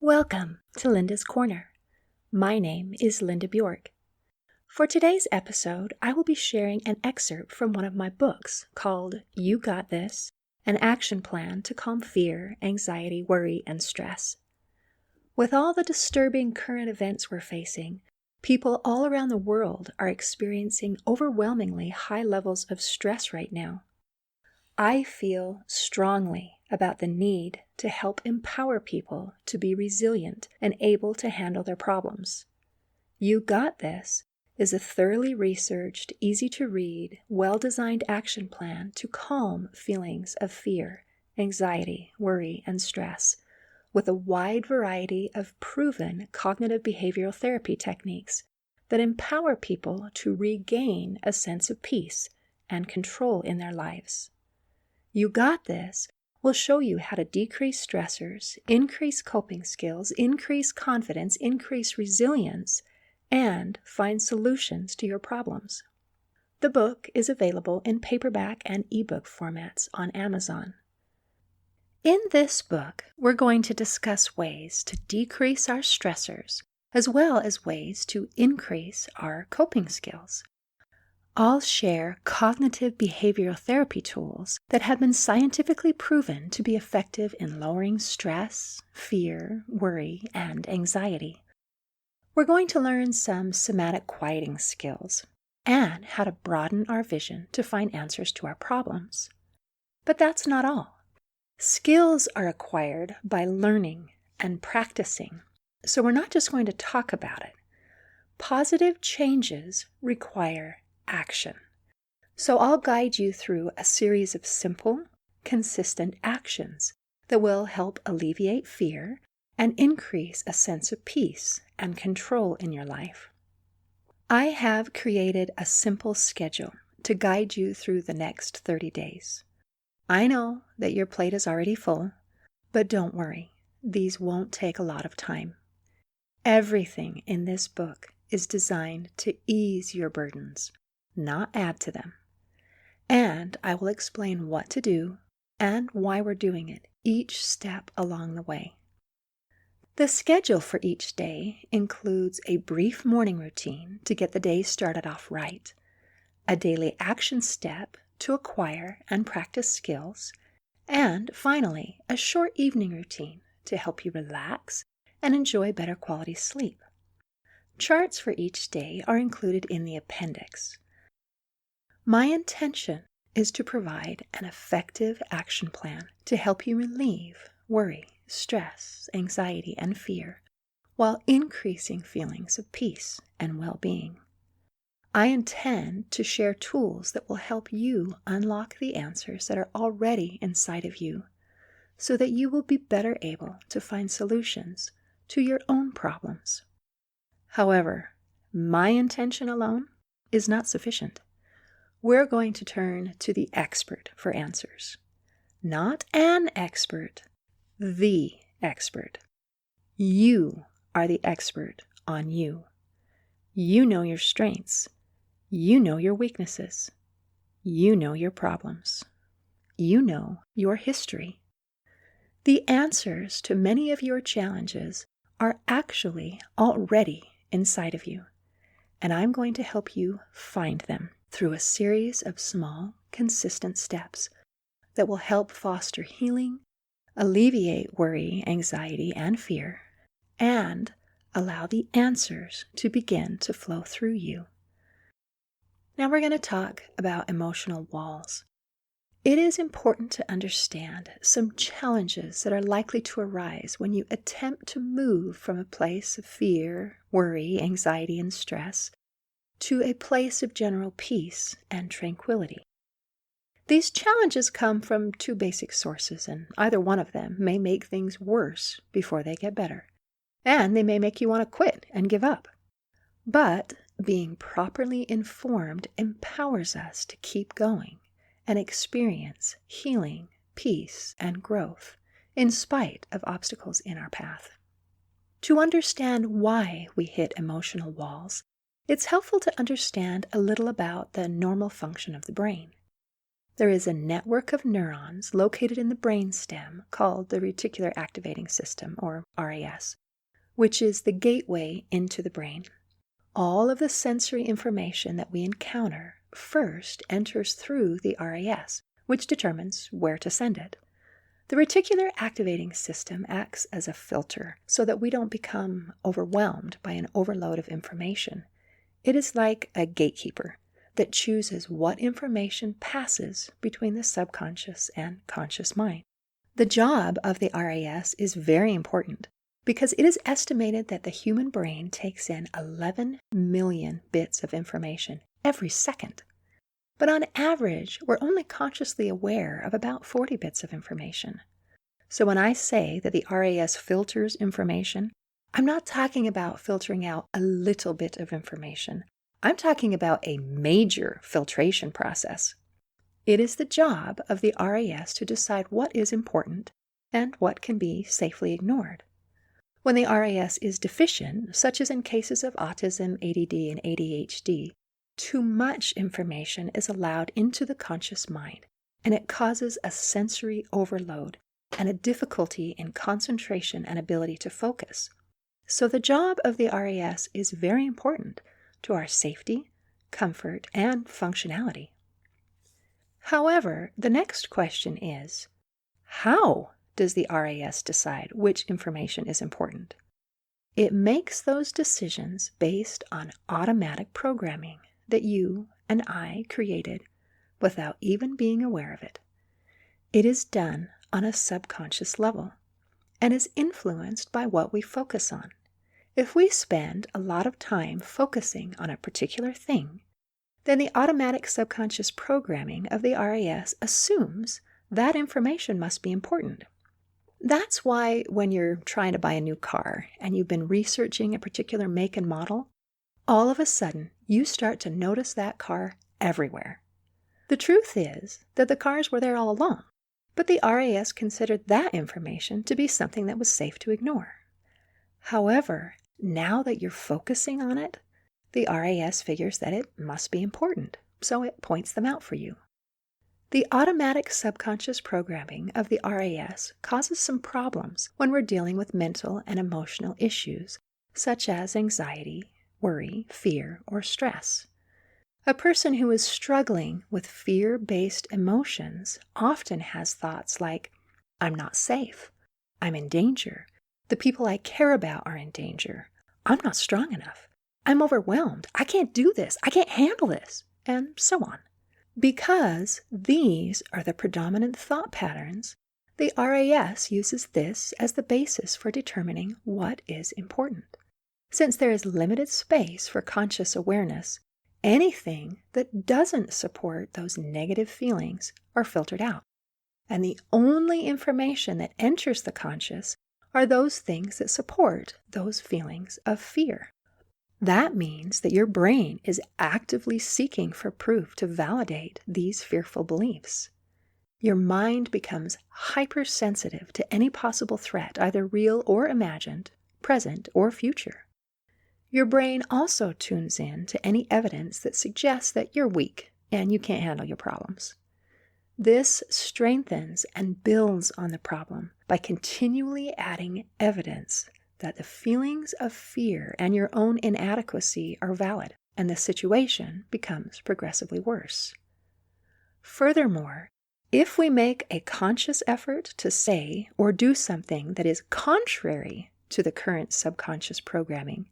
Welcome to Linda's Corner. My name is Linda Bjork. For today's episode, I will be sharing an excerpt from one of my books called You Got This, An Action Plan to Calm Fear, Anxiety, Worry, and Stress. With all the disturbing current events we're facing, people all around the world are experiencing overwhelmingly high levels of stress right now. I feel strongly about the need to help empower people to be resilient and able to handle their problems. You Got This is a thoroughly researched, easy-to-read, well-designed action plan to calm feelings of fear, anxiety, worry, and stress, with a wide variety of proven cognitive behavioral therapy techniques that empower people to regain a sense of peace and control in their lives. You Got This will show you how to decrease stressors, increase coping skills, increase confidence, increase resilience, and find solutions to your problems. The book is available in paperback and ebook formats on Amazon. In this book, we're going to discuss ways to decrease our stressors, as well as ways to increase our coping skills. I'll share cognitive behavioral therapy tools that have been scientifically proven to be effective in lowering stress, fear, worry, and anxiety. We're going to learn some somatic quieting skills and how to broaden our vision to find answers to our problems. But that's not all. Skills are acquired by learning and practicing, so we're not just going to talk about it. Positive changes require action. So I'll guide you through a series of simple, consistent actions that will help alleviate fear and increase a sense of peace and control in your life. I have created a simple schedule to guide you through the next 30 days. I know that your plate is already full, but don't worry, these won't take a lot of time. Everything in this book is designed to ease your burdens, not add to them. And I will explain what to do and why we're doing it each step along the way. The schedule for each day includes a brief morning routine to get the day started off right, a daily action step to acquire and practice skills, and finally, a short evening routine to help you relax and enjoy better quality sleep. Charts for each day are included in the appendix. My intention is to provide an effective action plan to help you relieve worry, stress, anxiety, and fear while increasing feelings of peace and well-being. I intend to share tools that will help you unlock the answers that are already inside of you so that you will be better able to find solutions to your own problems. However, my intention alone is not sufficient. We're going to turn to the expert for answers. Not an expert, the expert. You are the expert on you. You know your strengths. You know your weaknesses. You know your problems. You know your history. The answers to many of your challenges are actually already inside of you, and I'm going to help you find them through a series of small, consistent steps that will help foster healing, alleviate worry, anxiety, and fear, and allow the answers to begin to flow through you. Now we're going to talk about emotional walls. It is important to understand some challenges that are likely to arise when you attempt to move from a place of fear, worry, anxiety, and stress to a place of general peace and tranquility. These challenges come from two basic sources, and either one of them may make things worse before they get better, and they may make you want to quit and give up. But being properly informed empowers us to keep going and experience healing, peace, and growth in spite of obstacles in our path. To understand why we hit emotional walls, it's helpful to understand a little about the normal function of the brain. There is a network of neurons located in the brainstem called the reticular activating system, or RAS, which is the gateway into the brain. All of the sensory information that we encounter first enters through the RAS, which determines where to send it. The reticular activating system acts as a filter so that we don't become overwhelmed by an overload of information. It is like a gatekeeper that chooses what information passes between the subconscious and conscious mind. The job of the RAS is very important because it is estimated that the human brain takes in 11 million bits of information every second. But on average, we're only consciously aware of about 40 bits of information. So when I say that the RAS filters information, I'm not talking about filtering out a little bit of information. I'm talking about a major filtration process. It is the job of the RAS to decide what is important and what can be safely ignored. When the RAS is deficient, such as in cases of autism, ADD, and ADHD, too much information is allowed into the conscious mind, and it causes a sensory overload and a difficulty in concentration and ability to focus. So the job of the RAS is very important to our safety, comfort, and functionality. However, the next question is, how does the RAS decide which information is important? It makes those decisions based on automatic programming that you and I created without even being aware of it. It is done on a subconscious level and is influenced by what we focus on. If we spend a lot of time focusing on a particular thing, then the automatic subconscious programming of the RAS assumes that information must be important. That's why when you're trying to buy a new car and you've been researching a particular make and model, all of a sudden you start to notice that car everywhere. The truth is that the cars were there all along, but the RAS considered that information to be something that was safe to ignore. However, now that you're focusing on it, the RAS figures that it must be important, so it points them out for you. The automatic subconscious programming of the RAS causes some problems when we're dealing with mental and emotional issues, such as anxiety, worry, fear, or stress. A person who is struggling with fear-based emotions often has thoughts like, I'm not safe, I'm in danger, the people I care about are in danger, I'm not strong enough, I'm overwhelmed, I can't do this, I can't handle this, and so on. Because these are the predominant thought patterns, the RAS uses this as the basis for determining what is important. Since there is limited space for conscious awareness, anything that doesn't support those negative feelings are filtered out. And the only information that enters the conscious are those things that support those feelings of fear. That means that your brain is actively seeking for proof to validate these fearful beliefs. Your mind becomes hypersensitive to any possible threat, either real or imagined, present or future. Your brain also tunes in to any evidence that suggests that you're weak and you can't handle your problems. This strengthens and builds on the problem by continually adding evidence that the feelings of fear and your own inadequacy are valid, and the situation becomes progressively worse. Furthermore, if we make a conscious effort to say or do something that is contrary to the current subconscious programming,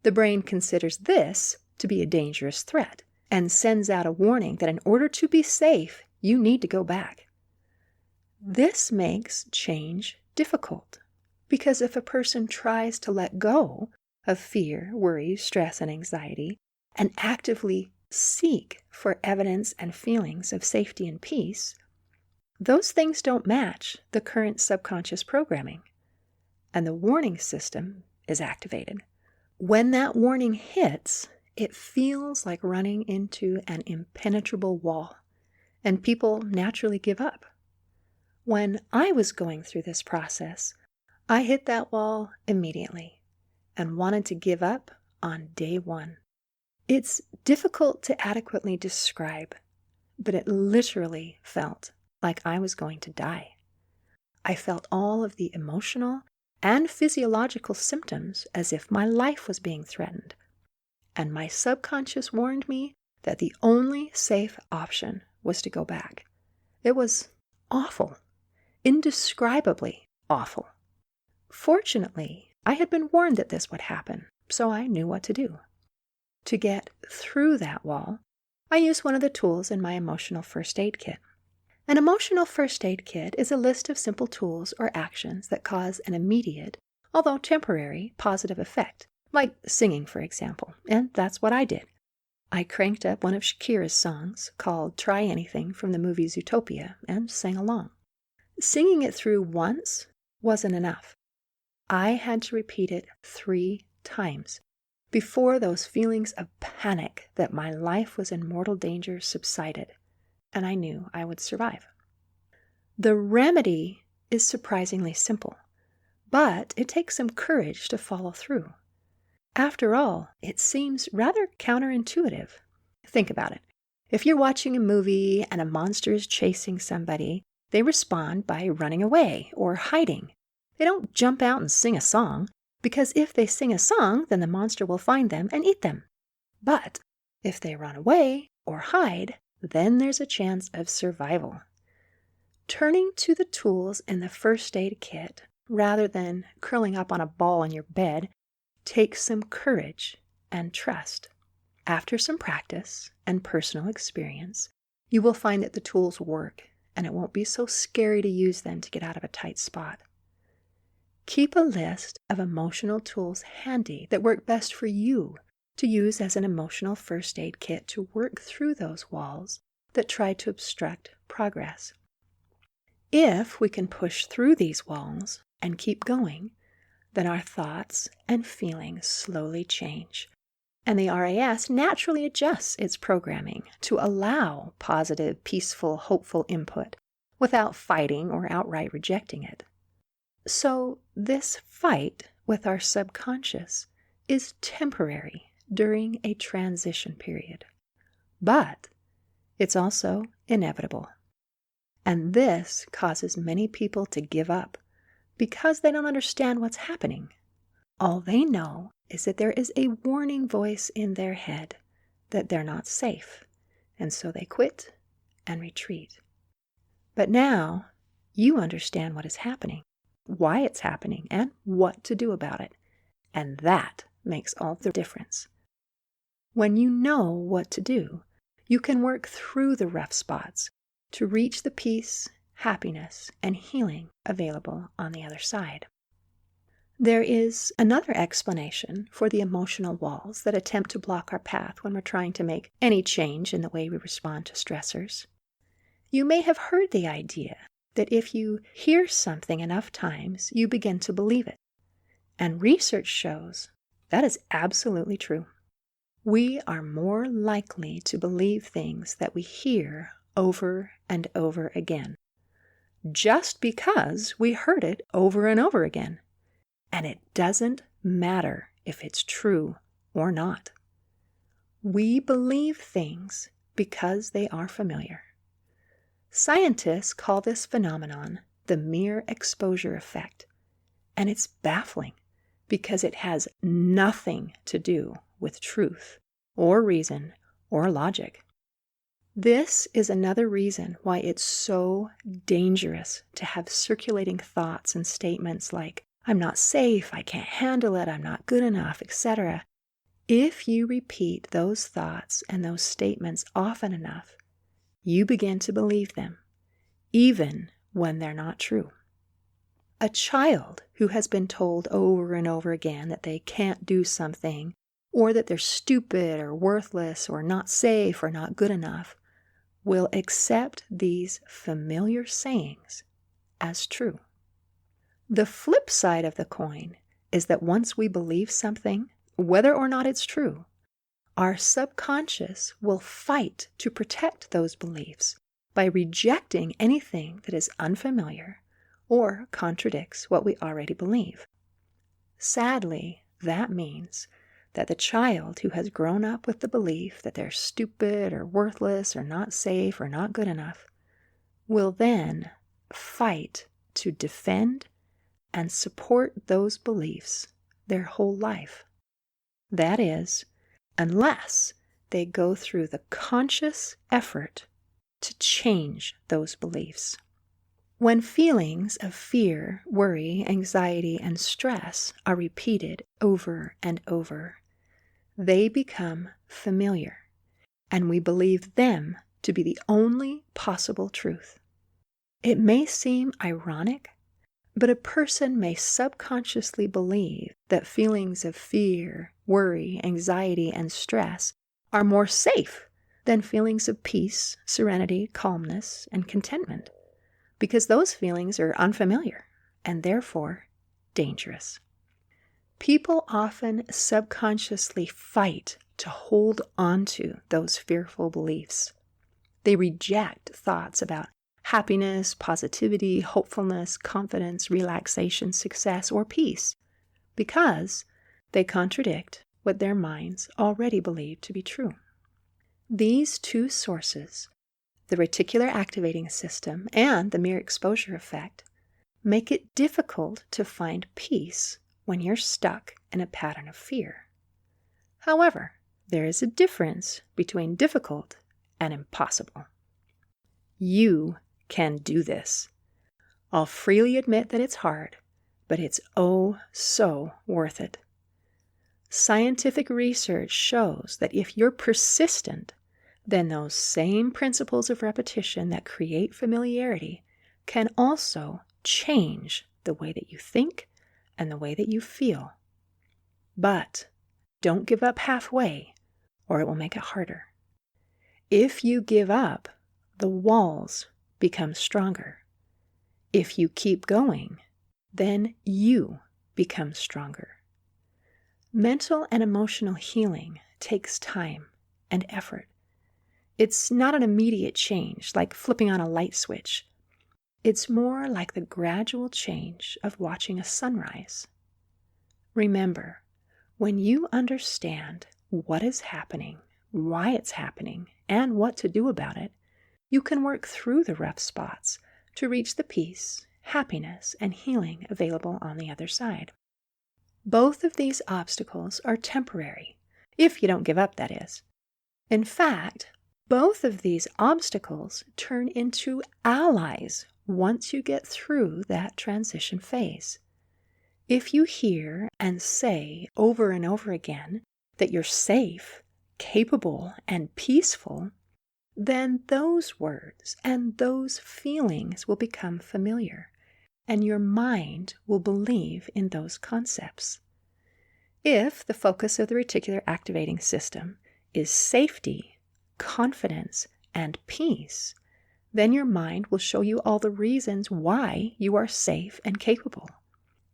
the brain considers this to be a dangerous threat and sends out a warning that in order to be safe, you need to go back. This makes change difficult because if a person tries to let go of fear, worry, stress, and anxiety and actively seek for evidence and feelings of safety and peace, those things don't match the current subconscious programming, and the warning system is activated. When that warning hits, it feels like running into an impenetrable wall, and people naturally give up. When I was going through this process, I hit that wall immediately and wanted to give up on day one. It's difficult to adequately describe, but it literally felt like I was going to die. I felt all of the emotional and physiological symptoms as if my life was being threatened. And my subconscious warned me that the only safe option was to go back. It was awful, indescribably awful. Fortunately, I had been warned that this would happen, so I knew what to do. To get through that wall, I used one of the tools in my emotional first aid kit. An emotional first aid kit is a list of simple tools or actions that cause an immediate, although temporary, positive effect, like singing, for example, and that's what I did. I cranked up one of Shakira's songs called Try Anything from the movie Zootopia and sang along. Singing it through once wasn't enough. I had to repeat it 3 times before those feelings of panic that my life was in mortal danger subsided, and I knew I would survive. The remedy is surprisingly simple, but it takes some courage to follow through. After all, it seems rather counterintuitive. Think about it. If you're watching a movie and a monster is chasing somebody, they respond by running away or hiding. They don't jump out and sing a song, because if they sing a song, then the monster will find them and eat them. But if they run away or hide, then there's a chance of survival. Turning to the tools in the first aid kit, rather than curling up on a ball in your bed, takes some courage and trust. After some practice and personal experience, you will find that the tools work, and it won't be so scary to use them to get out of a tight spot. Keep a list of emotional tools handy that work best for you to use as an emotional first aid kit to work through those walls that try to obstruct progress. If we can push through these walls and keep going, then our thoughts and feelings slowly change, and the RAS naturally adjusts its programming to allow positive, peaceful, hopeful input without fighting or outright rejecting it. So this fight with our subconscious is temporary during a transition period, but it's also inevitable. And this causes many people to give up because they don't understand what's happening. All they know is that there is a warning voice in their head that they're not safe, and so they quit and retreat. But now you understand what is happening, why it's happening, and what to do about it. And that makes all the difference. When you know what to do, you can work through the rough spots to reach the peace, happiness, and healing available on the other side. There is another explanation for the emotional walls that attempt to block our path when we're trying to make any change in the way we respond to stressors. You may have heard the idea that if you hear something enough times, you begin to believe it. And research shows that is absolutely true. We are more likely to believe things that we hear over and over again, just because we heard it over and over again. And it doesn't matter if it's true or not. We believe things because they are familiar. Scientists call this phenomenon the mere exposure effect, and it's baffling because it has nothing to do with truth or reason or logic. This is another reason why it's so dangerous to have circulating thoughts and statements like, I'm not safe, I can't handle it, I'm not good enough, etc. If you repeat those thoughts and those statements often enough, you begin to believe them, even when they're not true. A child who has been told over and over again that they can't do something, or that they're stupid or worthless or not safe or not good enough, will accept these familiar sayings as true. The flip side of the coin is that once we believe something, whether or not it's true, our subconscious will fight to protect those beliefs by rejecting anything that is unfamiliar or contradicts what we already believe. Sadly, that means that the child who has grown up with the belief that they're stupid or worthless or not safe or not good enough will then fight to defend and support those beliefs their whole life. That is, unless they go through the conscious effort to change those beliefs. When feelings of fear, worry, anxiety, and stress are repeated over and over, they become familiar, and we believe them to be the only possible truth. It may seem ironic, but a person may subconsciously believe that feelings of fear, worry, anxiety, and stress are more safe than feelings of peace, serenity, calmness, and contentment, because those feelings are unfamiliar and therefore dangerous. People often subconsciously fight to hold onto those fearful beliefs. They reject thoughts about happiness, positivity, hopefulness, confidence, relaxation, success, or peace, because they contradict what their minds already believe to be true. These two sources, the reticular activating system and the mere exposure effect, make it difficult to find peace when you're stuck in a pattern of fear. However, there is a difference between difficult and impossible. You can do this. I'll freely admit that it's hard, but it's oh so worth it. Scientific research shows that if you're persistent, then those same principles of repetition that create familiarity can also change the way that you think and the way that you feel. But don't give up halfway, or it will make it harder. If you give up, the walls become stronger. If you keep going, then you become stronger. Mental and emotional healing takes time and effort. It's not an immediate change, like flipping on a light switch. It's more like the gradual change of watching a sunrise. Remember, when you understand what is happening, why it's happening, and what to do about it, you can work through the rough spots to reach the peace, happiness, and healing available on the other side. Both of these obstacles are temporary, if you don't give up, that is. In fact, both of these obstacles turn into allies once you get through that transition phase. If you hear and say over and over again that you're safe, capable, and peaceful, then those words and those feelings will become familiar, and your mind will believe in those concepts. If the focus of the reticular activating system is safety, confidence, and peace, then your mind will show you all the reasons why you are safe and capable.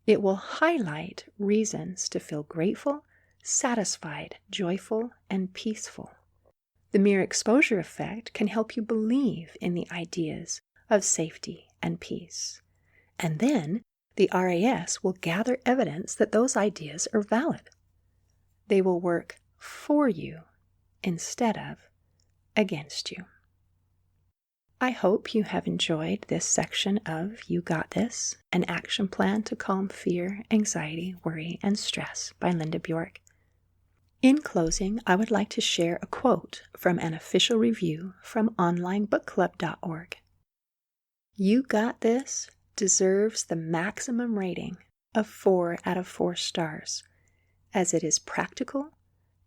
It will highlight reasons to feel grateful, satisfied, joyful, and peaceful. The mere exposure effect can help you believe in the ideas of safety and peace. And then the RAS will gather evidence that those ideas are valid. They will work for you instead of against you. I hope you have enjoyed this section of You Got This, an action plan to calm fear, anxiety, worry, and stress by Linda Bjork. In closing, I would like to share a quote from an official review from onlinebookclub.org. You Got This deserves the maximum rating of 4 out of 4 stars, as it is practical,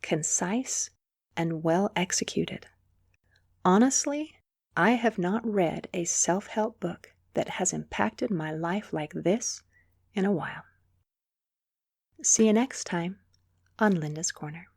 concise, and well executed. Honestly, I have not read a self-help book that has impacted my life like this in a while. See you next time on Linda's Corner.